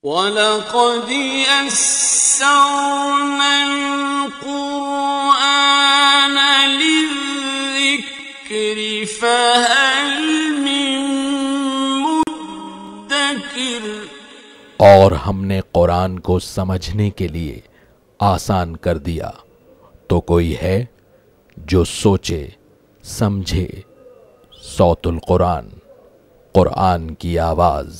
وَلَقَدْ يَسَّرْنَا الْقُرْآنَ لِلذِّكْرِ فَهَلْ مِن مُّدَّكِرٍ۔ اور ہم نے قرآن کو سمجھنے کے لیے آسان کر دیا، تو کوئی ہے جو سوچے سمجھے۔ صوت القرآن، قرآن کی آواز۔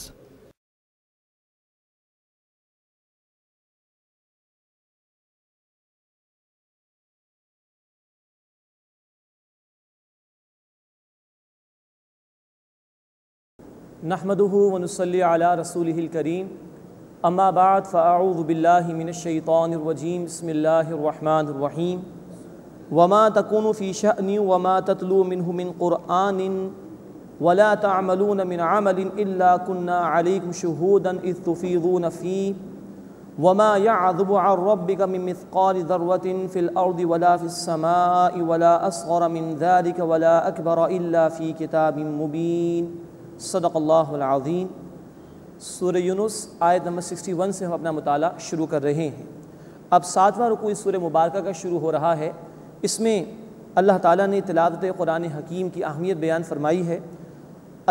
نحمده ونصلي على رسوله الكريم، اما بعد فاعوذ باللہ من الشیطان الرجیم، بسم اللہ الرحمن الرحیم۔ وما تكون في شأن وما تتلو منه من قرآن ولا تعملون من عمل إلا كنا عليكم شهودا إذ تفيضون فيه وما يعذب عن ربك من مثقال ذرة في الأرض ولا في السماء ولا أصغر من ذلك ولا أكبر إلا في كتاب مبين۔ صدق اللہ العظیم۔ سورہ یونس آیت نمبر 61 سے ہم اپنا مطالعہ شروع کر رہے ہیں۔ اب 7واں رکوع اس سورہ مبارکہ کا شروع ہو رہا ہے۔ اس میں اللہ تعالیٰ نے تلاوت قرآن حکیم کی اہمیت بیان فرمائی ہے،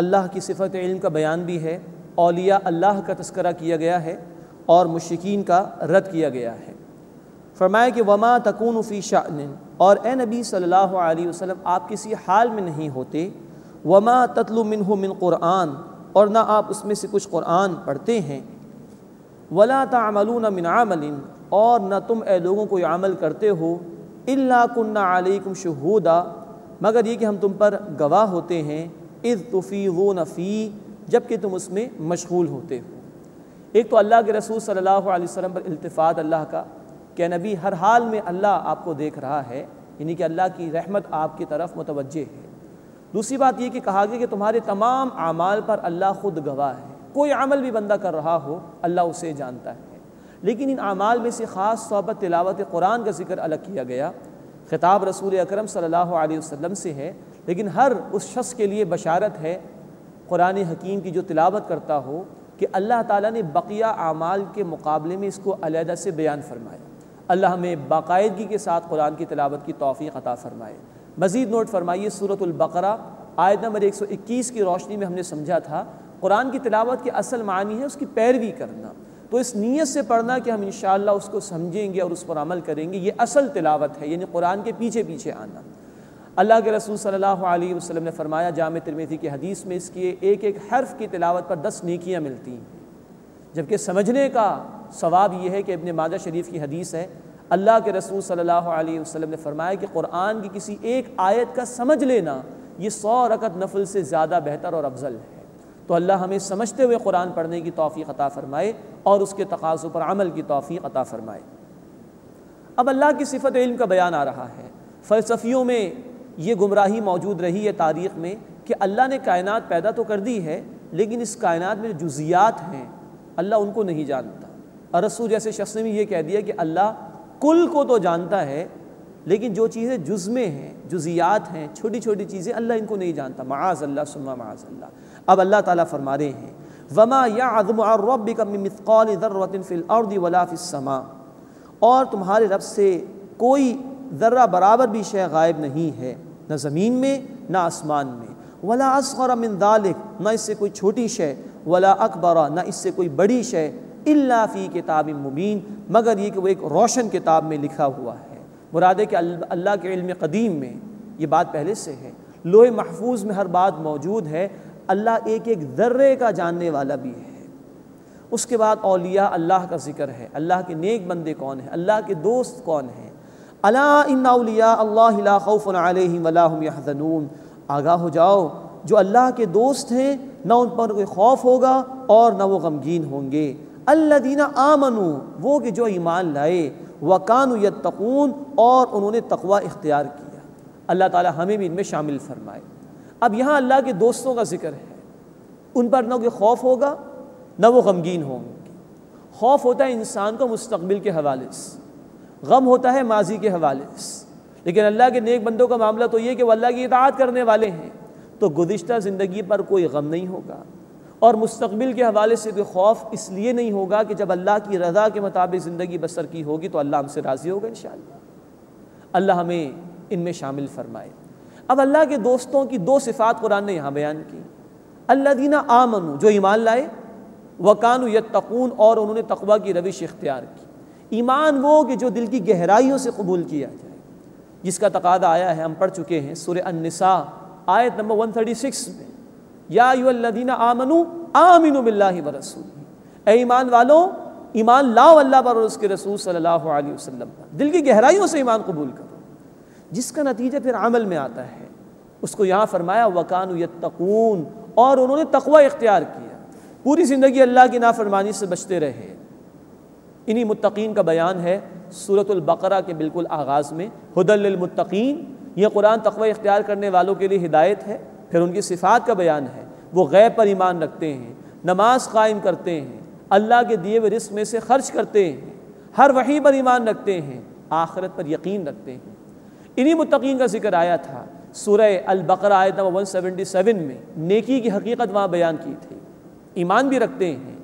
اللہ کی صفت علم کا بیان بھی ہے، اولیاء اللہ کا تذکرہ کیا گیا ہے اور مشرکین کا رد کیا گیا ہے۔ فرمایا کہ وما تکون فی شأن، اور اے نبی صلی اللہ علیہ وسلم آپ کسی حال میں نہیں ہوتے، وما تتلو منہ من قرآن، اور نہ آپ اس میں سے کچھ قرآن پڑھتے ہیں، ولا تعملون من عمل، اور نہ تم اے لوگوں کو یہ عمل کرتے ہو، الا کنا علیکم شہودا، مگر یہ کہ ہم تم پر گواہ ہوتے ہیں، اذ تفیضون فی، جب کہ تم اس میں مشغول ہوتے ہو۔ ایک تو اللہ کے رسول صلی اللہ علیہ وسلم پر التفات اللہ کا کہ نبی ہر حال میں اللہ آپ کو دیکھ رہا ہے، یعنی کہ اللہ کی رحمت آپ کی طرف متوجہ ہے۔ دوسری بات یہ کہ کہا گیا کہ تمہارے تمام اعمال پر اللہ خود گواہ ہے، کوئی عمل بھی بندہ کر رہا ہو اللہ اسے جانتا ہے۔ لیکن ان اعمال میں سے خاص طور پر تلاوت قرآن کا ذکر الگ کیا گیا۔ خطاب رسول اکرم صلی اللہ علیہ وسلم سے ہے، لیکن ہر اس شخص کے لیے بشارت ہے قرآن حکیم کی جو تلاوت کرتا ہو کہ اللہ تعالیٰ نے بقیہ اعمال کے مقابلے میں اس کو علیحدہ سے بیان فرمایا۔ اللہ ہمیں باقاعدگی کے ساتھ قرآن کی تلاوت کی توفیق عطا فرمائے۔ مزید نوٹ فرمائیے، سورۃ البقرہ آیت نمبر 121 کی روشنی میں ہم نے سمجھا تھا قرآن کی تلاوت کے اصل معنی ہے اس کی پیروی کرنا، تو اس نیت سے پڑھنا کہ ہم انشاءاللہ اس کو سمجھیں گے اور اس پر عمل کریں گے، یہ اصل تلاوت ہے، یعنی قرآن کے پیچھے پیچھے آنا۔ اللہ کے رسول صلی اللہ علیہ وسلم نے فرمایا جامع ترمذی کی حدیث میں اس کی ایک ایک حرف کی تلاوت پر 10 نیکیاں ملتی ہیں، جبکہ سمجھنے کا ثواب یہ ہے کہ ابن ماجہ شریف کی حدیث ہے، اللہ کے رسول صلی اللہ علیہ وسلم نے فرمایا کہ قرآن کی کسی ایک آیت کا سمجھ لینا یہ 100 رکعت نفل سے زیادہ بہتر اور افضل ہے۔ تو اللہ ہمیں سمجھتے ہوئے قرآن پڑھنے کی توفیق عطا فرمائے اور اس کے تقاضوں پر عمل کی توفیق عطا فرمائے۔ اب اللہ کی صفت علم کا بیان آ رہا ہے۔ فلسفیوں میں یہ گمراہی موجود رہی ہے تاریخ میں کہ اللہ نے کائنات پیدا تو کر دی ہے، لیکن اس کائنات میں جو جزیات ہیں اللہ ان کو نہیں جانتا۔ اور رسول جیسے شخص نے بھی یہ کہہ دیا کہ اللہ کل کو تو جانتا ہے، لیکن جو چیزیں جز میں ہیں، جزیات ہیں، چھوٹی چھوٹی چیزیں، اللہ ان کو نہیں جانتا، معاذ اللہ ثم معاذ اللہ۔ اب اللہ تعالیٰ فرما رہے ہیں وَمَا يَعْزُبُ عَن رَّبِّكَ مِن مِّثْقَالِ ذَرَّةٍ فِي الْأَرْضِ وَلَا فِي السَّمَاءِ، اور تمہارے رب سے کوئی ذرہ برابر بھی شے غائب نہیں ہے، نہ زمین میں نہ آسمان میں، وَلَا أَصْغَرَ مِن ذَلِكَ، نہ اس سے کوئی چھوٹی شے، وَلَا أَكْبَرَ، نہ اس سے کوئی بڑی شے، إِلَّا فِي كِتَابٍ مُبِينٍ، مگر یہ کہ وہ ایک روشن کتاب میں لکھا ہوا ہے۔ مراد ہے کہ اللہ کے علم قدیم میں یہ بات پہلے سے ہے، لوح محفوظ میں ہر بات موجود ہے، اللہ ایک ایک ذرے کا جاننے والا بھی ہے۔ اس کے بعد اولیاء اللہ کا ذکر ہے، اللہ کے نیک بندے کون ہیں، اللہ کے دوست کون ہیں۔ الا ان اولیاء اللہ لا خوف علیہم ولا هم يحزنون، آگاہ ہو جاؤ جو اللہ کے دوست ہیں نہ ان پر کوئی خوف ہوگا اور نہ وہ غمگین ہوں گے۔ الذین آمنوا، وہ کہ جو ایمان لائے، وَكَانُوا يَتَّقُونَ، اور انہوں نے تقوی اختیار کیا۔ اللہ تعالی ہمیں بھی ان میں شامل فرمائے۔ اب یہاں اللہ کے دوستوں کا ذکر ہے، ان پر نہ کوئی خوف ہوگا نہ وہ غمگین ہوں گے۔ خوف ہوتا ہے انسان کو مستقبل کے حوالے سے، غم ہوتا ہے ماضی کے حوالے سے، لیکن اللہ کے نیک بندوں کا معاملہ تو یہ کہ وہ اللہ کی اطاعت کرنے والے ہیں، تو گزشتہ زندگی پر کوئی غم نہیں ہوگا، اور مستقبل کے حوالے سے کوئی خوف اس لیے نہیں ہوگا کہ جب اللہ کی رضا کے مطابق زندگی بسر کی ہوگی تو اللہ ہم سے راضی ہوگا انشاءاللہ۔ اللہ ہمیں ان میں شامل فرمائے۔ اب اللہ کے دوستوں کی دو صفات قرآن نے یہاں بیان کی، الذین آمنوا جو ایمان لائے، وکانوا یتقون اور انہوں نے تقوی کی روش اختیار کی۔ ایمان وہ کہ جو دل کی گہرائیوں سے قبول کیا جائے، جس کا تقاضا آیا ہے، ہم پڑھ چکے ہیں سورہ النساء آیت نمبر 136 میں، یا ایھا الذین آمنوا آمنوا باللہ ورسولہ، اے ایمان والو ایمان لاؤ اللہ پر اور اس کے رسول صلی اللہ علیہ وسلم پر، دل کی گہرائیوں سے ایمان قبول کرو، جس کا نتیجہ پھر عمل میں آتا ہے۔ اس کو یہاں فرمایا وَكَانُوا يَتَّقُونَ، اور انہوں نے تقوی اختیار کیا، پوری زندگی اللہ کی نافرمانی سے بچتے رہے۔ انہی متقین کا بیان ہے سورۃ البقرہ کے بالکل آغاز میں، ہدی للمتقین، یہ قرآن تقوی اختیار کرنے والوں کے لیے ہدایت ہے۔ پھر ان کی صفات کا بیان ہے، وہ غیب پر ایمان رکھتے ہیں، نماز قائم کرتے ہیں، اللہ کے دیے ہوئے رزق میں سے خرچ کرتے ہیں، ہر وحی پر ایمان رکھتے ہیں، آخرت پر یقین رکھتے ہیں۔ انہی متقین کا ذکر آیا تھا سورہ البقرہ آیت نمبر 177 میں، نیکی کی حقیقت وہاں بیان کی تھی۔ ایمان بھی رکھتے ہیں،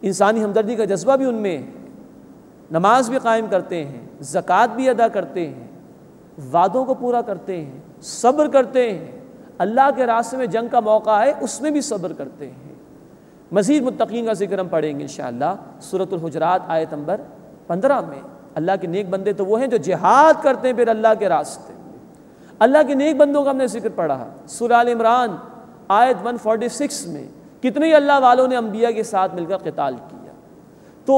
انسانی ہمدردی کا جذبہ بھی ان میں ہے، نماز بھی قائم کرتے ہیں، زکوٰۃ بھی ادا کرتے ہیں، وعدوں کو پورا کرتے ہیں، صبر کرتے ہیں، اللہ کے راستے میں جنگ کا موقع آئے اس میں بھی صبر کرتے ہیں۔ مزید متقین کا ذکر ہم پڑھیں گے انشاءاللہ سورۃ الحجرات آیت نمبر 15 میں۔ اللہ کے نیک بندے تو وہ ہیں جو جہاد کرتے ہیں پھر اللہ کے راستے۔ اللہ کے نیک بندوں کا ہم نے ذکر پڑھا سورہ آل عمران آیت 146 میں، کتنے ہی اللہ والوں نے انبیاء کے ساتھ مل کر قتال کیا۔ تو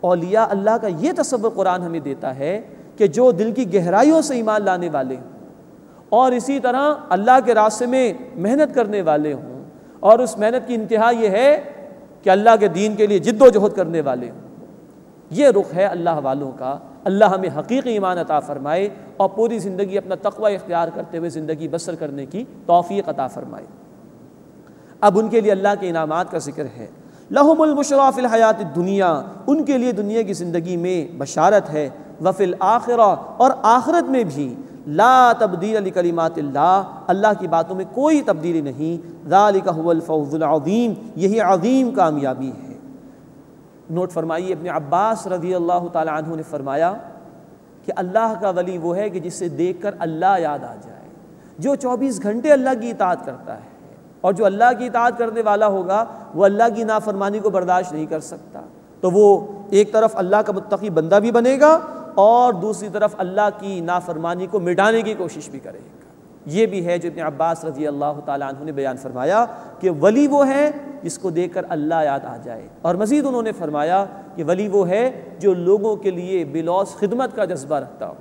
اولیاء اللہ کا یہ تصور قرآن ہمیں دیتا ہے کہ جو دل کی گہرائیوں سے ایمان لانے والے ہوں اور اسی طرح اللہ کے راستے میں محنت کرنے والے ہوں، اور اس محنت کی انتہا یہ ہے کہ اللہ کے دین کے لیے جد و جہد کرنے والے ہوں، یہ رخ ہے اللہ والوں کا۔ اللہ ہمیں حقیقی ایمان عطا فرمائے اور پوری زندگی اپنا تقوی اختیار کرتے ہوئے زندگی بسر کرنے کی توفیق عطا فرمائے۔ اب ان کے لیے اللہ کے انعامات کا ذکر ہے۔ لہم البشریٰ فی الحیات الدنیا، ان کے لیے دنیا کی زندگی میں بشارت ہے، وفی الآخرہ اور آخرت میں بھی، لا تبدیل لکلمات اللہ، اللہ کی باتوں میں کوئی تبدیلی نہیں، ذالک ھو الفوز العظیم، یہی عظیم کامیابی ہے۔ نوٹ فرمائیے ابن عباس رضی اللہ تعالی عنہ نے فرمایا کہ اللہ کا ولی وہ ہے کہ جسے دیکھ کر اللہ یاد آ جائے، جو 24 گھنٹے اللہ کی اطاعت کرتا ہے، اور جو اللہ کی اطاعت کرنے والا ہوگا وہ اللہ کی نافرمانی کو برداشت نہیں کر سکتا، تو وہ ایک طرف اللہ کا متقی بندہ بھی بنے گا اور دوسری طرف اللہ کی نافرمانی کو مٹانے کی کوشش بھی کرے گا۔ یہ بھی ہے جو ابن عباس رضی اللہ تعالی عنہ نے بیان فرمایا کہ ولی وہ ہے جس کو دیکھ کر اللہ یاد آ جائے، اور مزید انہوں نے فرمایا کہ ولی وہ ہے جو لوگوں کے لیے بلوث خدمت کا جذبہ رکھتا ہو۔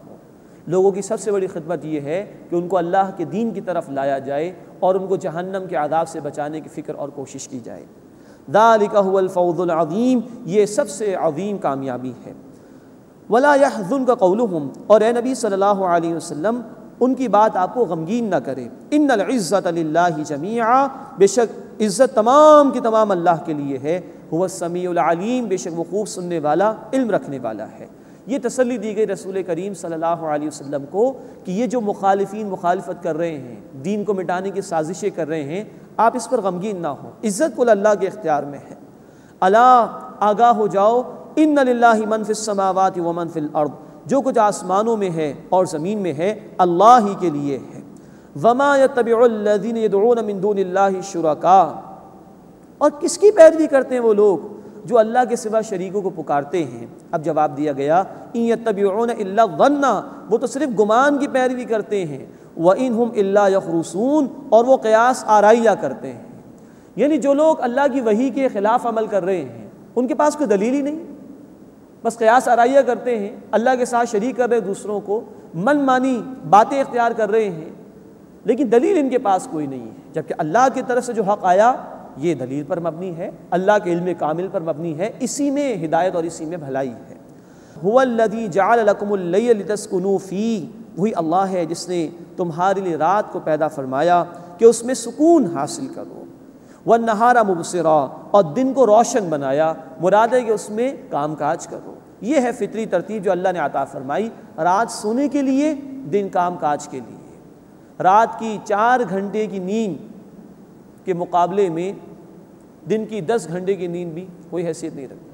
لوگوں کی سب سے بڑی خدمت یہ ہے کہ ان کو اللہ کے دین کی طرف لایا جائے اور ان کو جہنم کے عذاب سے بچانے کی فکر اور کوشش کی جائے۔ ذالک ھو الفوز العظیم، یہ سب سے عظیم کامیابی ہے۔ ولا يحزنک قولہم، اور اے نبی صلی اللہ علیہ وسلم ان کی بات آپ کو غمگین نہ کرے۔ ان العزت للہ جمیعا، بے شک عزت تمام کی تمام اللہ کے لیے ہے۔ هو السمیع العلیم، بے شک وہ خوب سننے والا علم رکھنے والا ہے۔ یہ تسلی دی گئی رسول کریم صلی اللہ علیہ وسلم کو کہ یہ جو مخالفین مخالفت کر رہے ہیں، دین کو مٹانے کی سازشیں کر رہے ہیں، آپ اس پر غمگین نہ ہوں، عزت کل اللہ کے اختیار میں ہے۔ الا، آگاہ ہو جاؤ، ان للہ من فی السماوات ومن فی الارض، جو کچھ آسمانوں میں ہے اور زمین میں ہے اللہ ہی کے لیے ہے۔ وما یتبع الذین یدعون من دون اللہ شرکاء، اور کس کی پیروی کرتے ہیں وہ لوگ جو اللہ کے سوا شریکوں کو پکارتے ہیں؟ اب جواب دیا گیا ان یتبعون الا الظن، وہ تو صرف گمان کی پیروی کرتے ہیں، وان هم الا یخرصون، اور وہ قیاس آرائیہ کرتے ہیں۔ یعنی جو لوگ اللہ کی وحی کے خلاف عمل کر رہے ہیں ان کے پاس کوئی دلیل ہی نہیں، بس قیاس آرائیہ کرتے ہیں، اللہ کے ساتھ شریک کر رہے دوسروں کو، من مانی باتیں اختیار کر رہے ہیں، لیکن دلیل ان کے پاس کوئی نہیں ہے۔ جبکہ اللہ کی طرف سے جو حق آیا یہ دلیل پر مبنی ہے، اللہ کے علم کامل پر مبنی ہے، اسی میں ہدایت اور اسی میں بھلائی ہے۔ هو الذی جعل لکم اللیل لتسکنوا فیہ، وہی اللہ ہے جس نے تمہارے لیے رات کو پیدا فرمایا کہ اس میں سکون حاصل کرو، والنہار مبصرا، اور دن کو روشن بنایا، مراد ہے کہ اس میں کام کاج کرو۔ یہ ہے فطری ترتیب جو اللہ نے عطا فرمائی، رات سونے کے لیے، دن کام کاج کے لیے۔ رات کی 4 گھنٹے کی نیند کے مقابلے میں دن کی 10 گھنٹے کی نیند بھی کوئی حیثیت نہیں رکھتی۔